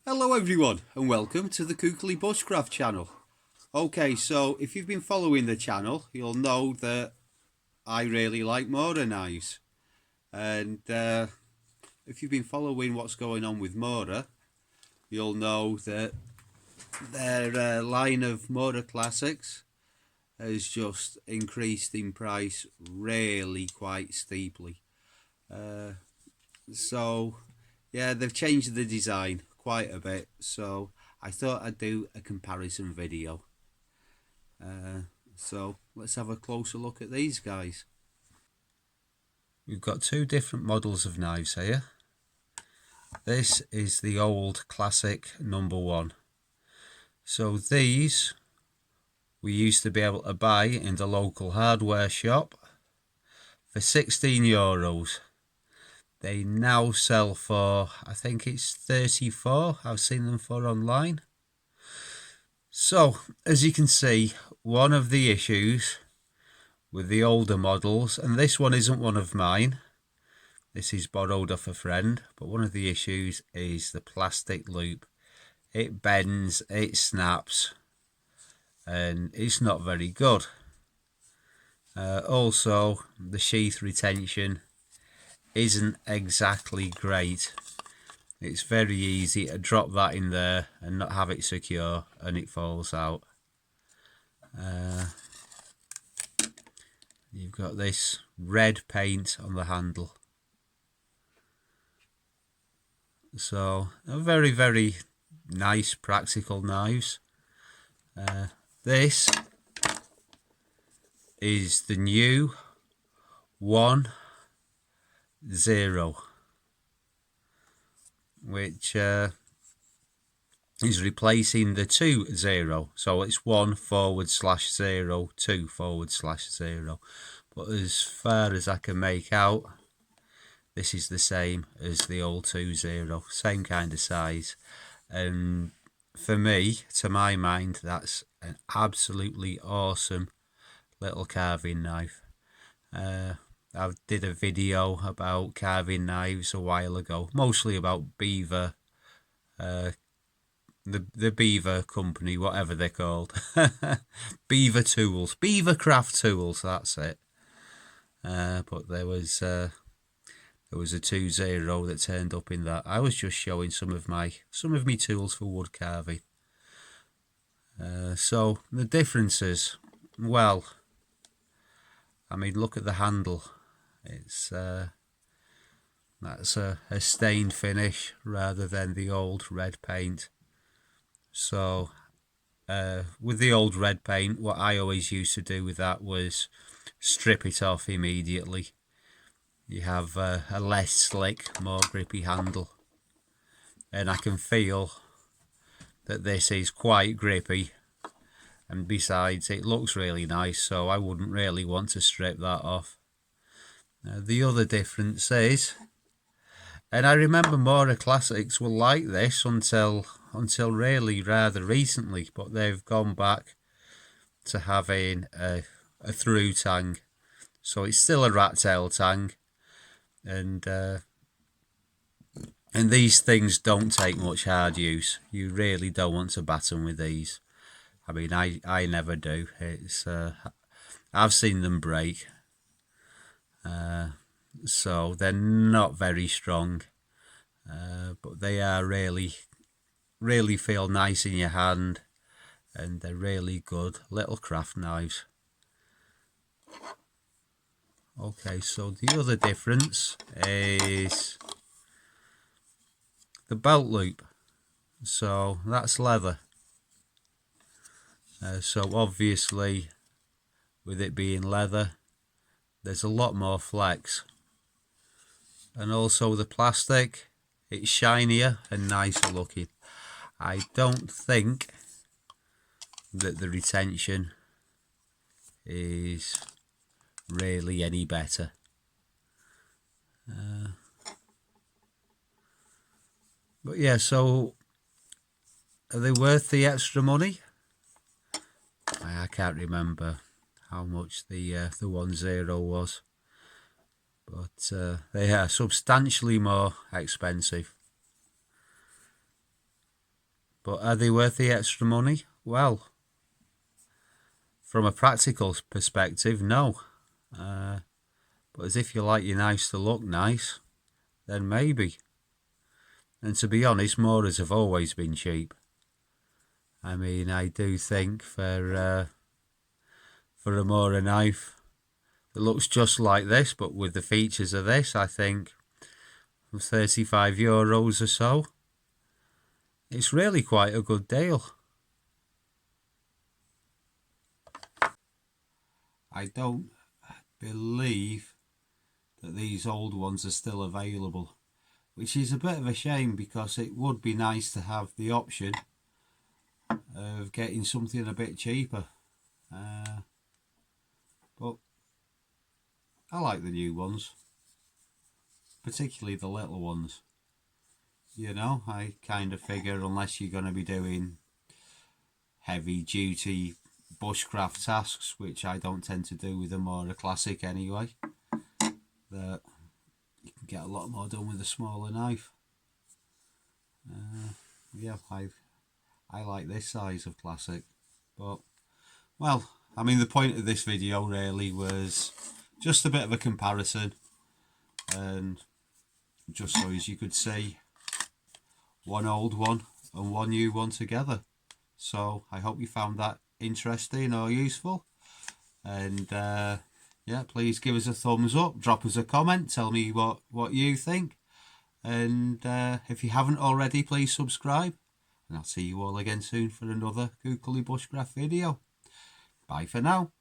Hello everyone and welcome to the Kukli Bushcraft channel. Okay, so if you've been following the channel, you'll know that I really like Mora knives. And if you've been following what's going on with Mora, you'll know that their line of Mora classics has just increased in price really quite steeply. So yeah, they've changed the design quite a bit, so I thought I'd do a comparison video. So let's have a closer look at these guys. We've got two different models of knives here. This is the old classic #1. So these we used to be able to buy in the local hardware shop for €16. They now sell for, I think it's 34. I've seen them for online. So, as you can see, one of the issues with the older models, and this one isn't one of mine, this is borrowed off a friend, but one of the issues is the plastic loop. It bends, it snaps, and it's not very good. Also, the sheath retention isn't exactly great. It's very easy to drop that in there and not have it secure and it falls out. You've got this red paint on the handle. So, a very, very nice practical knives. This is the new 1-0, which is replacing the 2-0. So it's 1/0, 2/0. But as far as I can make out, this is the same as the old 2-0, same kind of size. And for me, to my mind, that's an absolutely awesome little carving knife. I did a video about carving knives a while ago, mostly about Beaver, the Beaver company, whatever they're called. Beaver Tools, Beaver Craft Tools, that's it. But there was a 2-0 that turned up in that. I was just showing some of my tools for wood carving. So the differences, well, I mean, look at the handle. It's that's a stained finish rather than the old red paint. So with the old red paint, what I always used to do with that was strip it off immediately. You have a less slick, more grippy handle, and I can feel that this is quite grippy, and besides it looks really nice, so I wouldn't really want to strip that off. The other difference is, and I remember Mora Classics were like this until really rather recently, but they've gone back to having a through tang, so it's still a rat tail tang, and these things don't take much hard use. You really don't want to batten with these. I mean, I never do. It's I've seen them break. So they're not very strong, but they are really feel nice in your hand, and they're really good little craft knives. Okay, so the other difference is the belt loop. So that's leather. So obviously, with it being leather, there's a lot more flex. And also the plastic, it's shinier and nicer looking. I don't think that the retention is really any better. But yeah, so are they worth the extra money? I can't remember how much the 1-0 was, but they are substantially more expensive. But are they worth the extra money? Well, from a practical perspective, no. But as if you like your knives to look nice, then maybe. And to be honest, Moras have always been cheap. I mean, I do think for a Mora knife that looks just like this, but with the features of this, I think €35 or so, it's really quite a good deal. I don't believe that these old ones are still available, which is a bit of a shame because it would be nice to have the option of getting something a bit cheaper. But I like the new ones, particularly the little ones. You know, I kind of figure unless you're going to be doing heavy duty bushcraft tasks, which I don't tend to do with a Mora Classic anyway, that you can get a lot more done with a smaller knife. Yeah, I like this size of Classic. But, well, I mean, the point of this video really was just a bit of a comparison, and just so as you could see one old one and one new one together. So I hope you found that interesting or useful, and yeah, please give us a thumbs up, drop us a comment, tell me what you think, and if you haven't already, please subscribe, and I'll see you all again soon for another Googly Bushcraft video. Bye for now.